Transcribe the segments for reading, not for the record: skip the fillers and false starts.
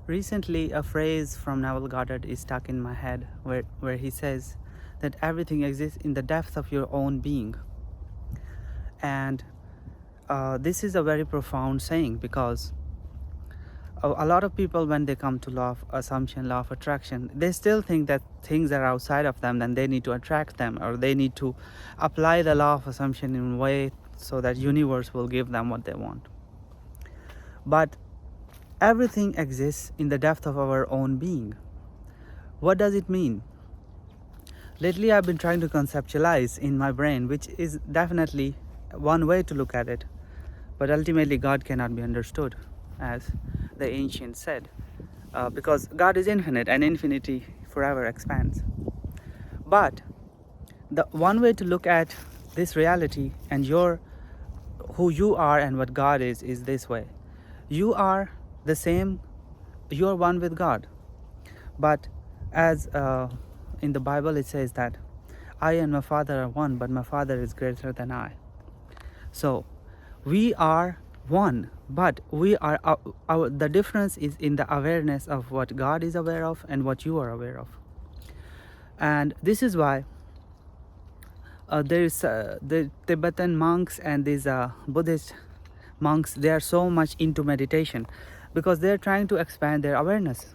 Recently, a phrase from Neville Goddard is stuck in my head where he says that everything exists in the depth of your own being. And this is a very profound saying, because a lot of people, when they come to law of assumption, law of attraction, they still think that things are outside of them and they need to attract them, or they need to apply the law of assumption in a way so that universe will give them what they want. But everything exists in the depth of our own being. What does it mean? Lately, I've been trying to conceptualize in my brain, which is definitely one way to look at it, but ultimately God cannot be understood, as the ancients said, because God is infinite and infinity forever expands. But the one way to look at this reality and who you are and what God is this way. You are the same, you are one with God. But as in the Bible it says that I and my Father are one, but my Father is greater than I. So we are one, but we are the difference is in the awareness of what God is aware of and what you are aware of. And this is why there is the Tibetan monks and these Buddhist monks, they are so much into meditation because they are trying to expand their awareness.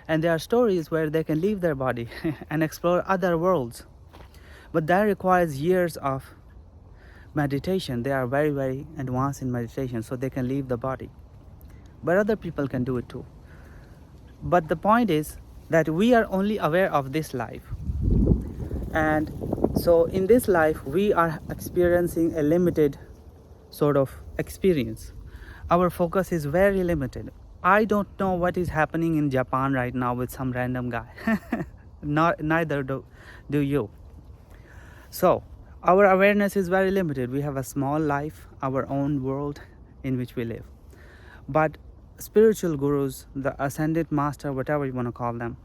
And there are stories where they can leave their body and explore other worlds. But that requires years of meditation. They are very, very advanced in meditation, so they can leave the body. But other people can do it too. But the point is that we are only aware of this life. And so in this life, we are experiencing a limited sort of experience. Our focus is very limited. I don't know what is happening in Japan right now with some random guy. Neither do you. So our awareness is very limited. We have a small life, our own world in which we live. But spiritual gurus, the ascended master, whatever you want to call them,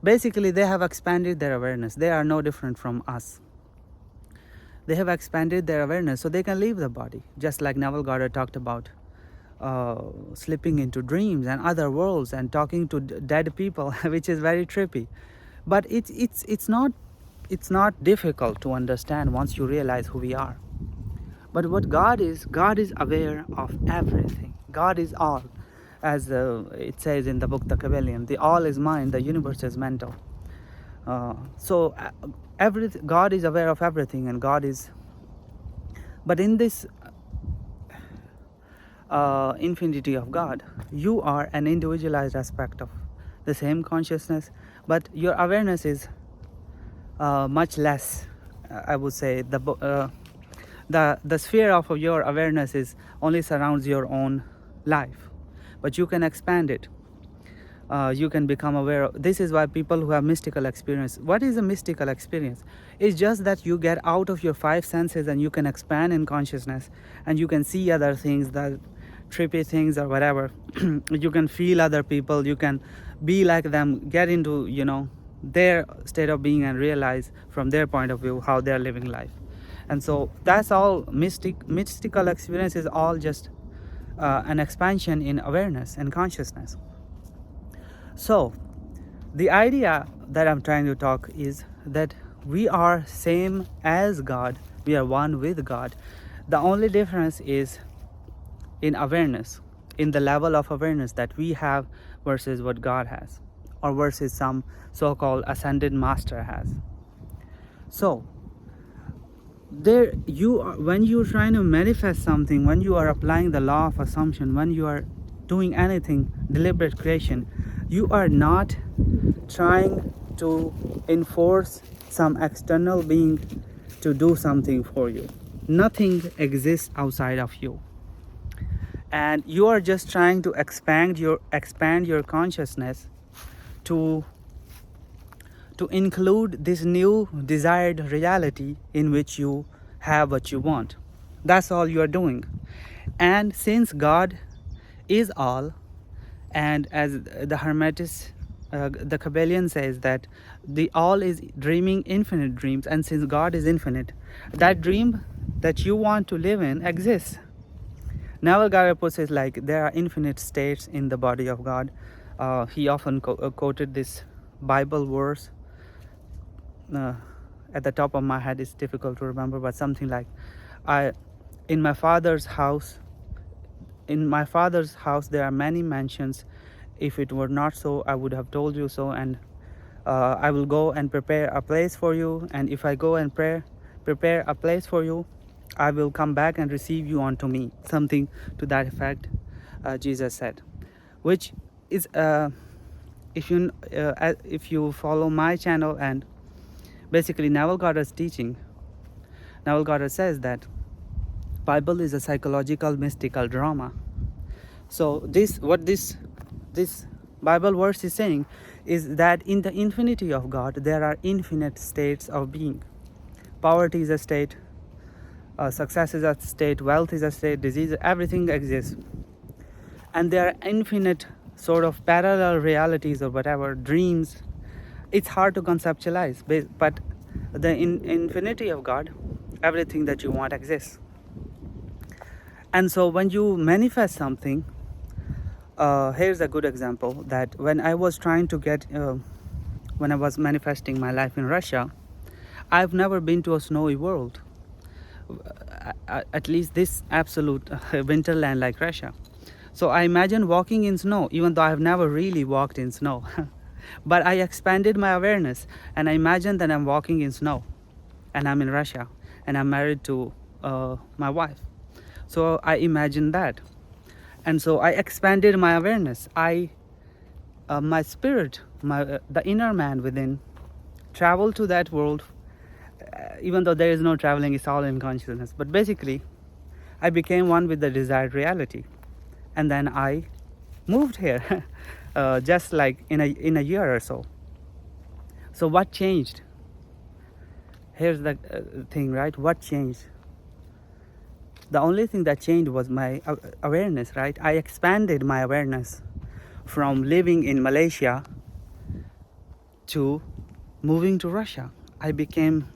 basically they have expanded their awareness. They are no different from us. They have expanded their awareness so they can leave the body, just like Neville Goddard talked about slipping into dreams and other worlds and talking to dead people, which is very trippy. But it's not difficult to understand once you realize who we are. But what God is aware of everything. God is all, as it says in the book The Kabbalion. The all is mind, the universe is mental. So God is aware of everything, and God is. But in this infinity of God, you are an individualized aspect of the same consciousness, but your awareness is much less. I would say the sphere of your awareness is only surrounds your own life, but you can expand it. You can become aware of. This is why people who have mystical experience. What is a mystical experience? It's just that you get out of your five senses and you can expand in consciousness, and you can see other things, that trippy things or whatever. You can feel other people. You can be like them. Get into their state of being and realize from their point of view how they are living life. And so that's all. Mystical experience is all just an expansion in awareness and consciousness. So the idea that I'm trying to talk is that we are same as God. We are one with God. The only difference is in awareness, in the level of awareness that we have versus what God has, or versus some so-called ascended master has. So when you're trying to manifest something, when you are applying the law of assumption, when you are doing anything, deliberate creation, you are not trying to enforce some external being to do something for you. Nothing exists outside of you. And you are just trying to expand your consciousness to include this new desired reality in which you have what you want. That's all you are doing. And since God is all, and as the Hermetist, the Kabbalion says that the all is dreaming infinite dreams, and since God is infinite, that dream that you want to live in exists. Neville Goddard puts it like there are infinite states in the body of God, He often quoted this Bible verse. Uh, at the top of my head, it's difficult to remember, but something like, "I, in my father's house, in my father's house there are many mansions. If it were not so, I would have told you so. And I will go and prepare a place for you. And if I go and prepare a place for you, I will come back and receive you unto me." Something to that effect, Jesus said. Which is, if you follow my channel and basically Neville Goddard's teaching, Neville Goddard says that Bible is a psychological mystical drama. So this Bible verse is saying is that in the infinity of God there are infinite states of being. Poverty is a state, success is a state, wealth is a state, disease, everything exists. And there are infinite sort of parallel realities or whatever, dreams. It's hard to conceptualize, but the infinity of God, everything that you want exists. And so when you manifest something, here's a good example that when I was trying to get, when I was manifesting my life in Russia, I've never been to a snowy world, at least this absolute winterland like Russia. So I imagine walking in snow, even though I've never really walked in snow. But I expanded my awareness and I imagine that I'm walking in snow and I'm in Russia and I'm married to my wife. So I imagined that. And so I expanded my awareness. My spirit, the inner man within, traveled to that world, even though there is no traveling, it's all in consciousness. But basically, I became one with the desired reality. And then I moved here, just like in a year or so. So what changed? Here's the thing, right? What changed? The only thing that changed was my awareness, right? I expanded my awareness from living in Malaysia to moving to Russia. I became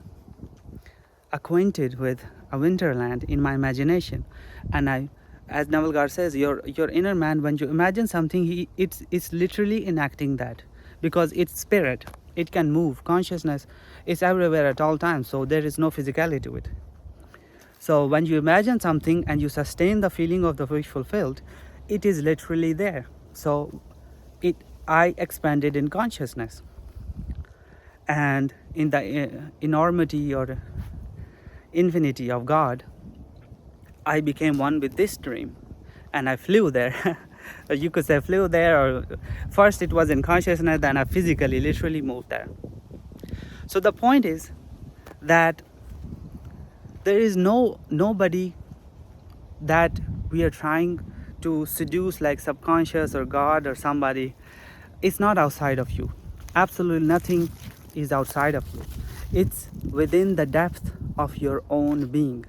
acquainted with a winterland in my imagination. And as Neville Goddard says, your inner man, when you imagine something, it's literally enacting that, because it's spirit. It can move. Consciousness is everywhere at all times, so there is no physicality to it. So when you imagine something and you sustain the feeling of the wish fulfilled, it is literally there. So I expanded in consciousness. And in the enormity or infinity of God, I became one with this dream. And I flew there. You could say flew there, or first it was in consciousness, then I physically, literally moved there. So the point is that there is nobody that we are trying to seduce, like subconscious or God or somebody. It's not outside of you. Absolutely nothing is outside of you. It's within the depth of your own being.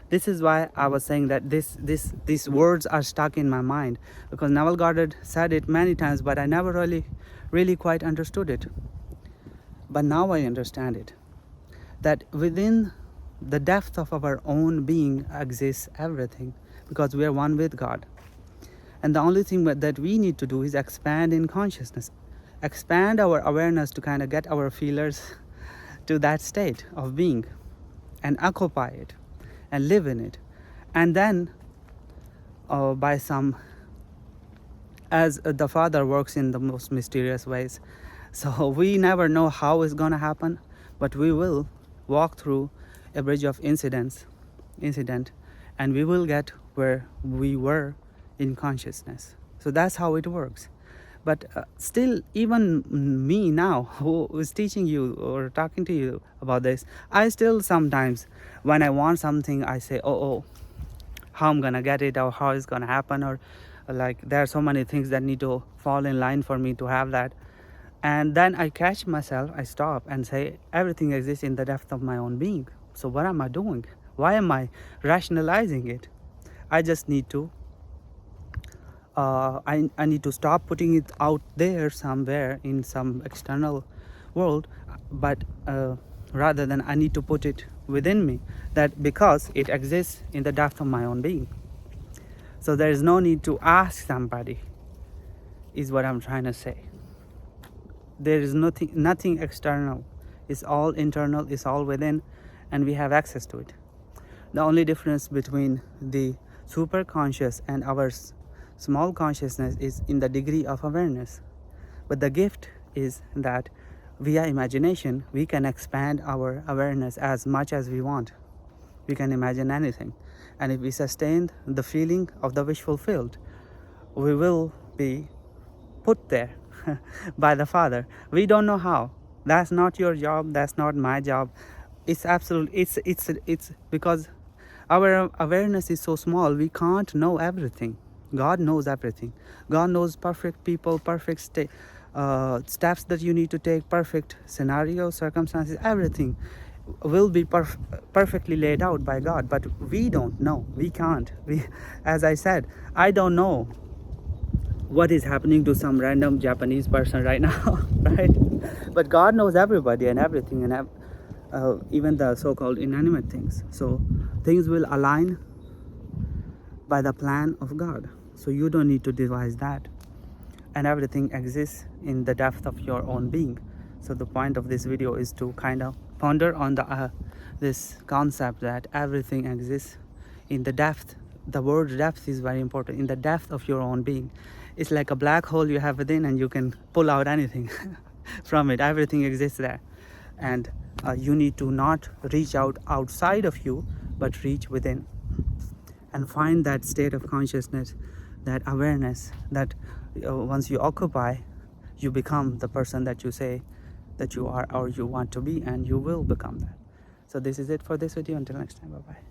This is why I was saying that these words are stuck in my mind, because Neville Goddard said it many times, but I never really quite understood it. But now I understand it, that within the depth of our own being exists everything, because we are one with God. And the only thing that we need to do is expand in consciousness, expand our awareness to kind of get our feelers to that state of being and occupy it and live in it. And then as the Father works in the most mysterious ways, so we never know how it's gonna happen, but we will walk through a bridge of incident, and we will get where we were in consciousness. So that's how it works. But still, even me now, who is teaching you or talking to you about this, I still sometimes, when I want something, I say, oh, how I'm gonna get it, or how it's gonna happen, or like there are so many things that need to fall in line for me to have that. And then I catch myself, I stop and say, everything exists in the depth of my own being. So what am I doing? Why am I rationalizing it? I just need to I need to stop putting it out there somewhere in some external world, but rather than I need to put it within me, that because it exists in the depth of my own being. So there is no need to ask somebody is what I'm trying to say. There is nothing external. It's all internal, it's all within, and we have access to it. The only difference between the super conscious and our small consciousness is in the degree of awareness. But the gift is that via imagination, we can expand our awareness as much as we want. We can imagine anything. And if we sustain the feeling of the wish fulfilled, we will be put there by the Father. We don't know how. That's not your job. That's not my job. It's it's because our awareness is so small. We can't know everything. God knows everything. God knows perfect people, perfect steps that you need to take, perfect scenarios, circumstances, everything will be perfectly laid out by God. But we don't know. We can't. As I said, I don't know what is happening to some random Japanese person right now, right? But God knows everybody and everything, and even the so-called inanimate things. So things will align by the plan of God. So you don't need to devise that. And everything exists in the depth of your own being. So the point of this video is to kind of ponder on this concept that everything exists in the depth. The word depth is very important. In the depth of your own being. It's like a black hole you have within, and you can pull out anything from it. Everything exists there. And you need to not reach out outside of you, but reach within. And find that state of consciousness, that awareness, that once you occupy, you become the person that you say that you are or you want to be, and you will become that. So this is it for this video. Until next time, bye bye.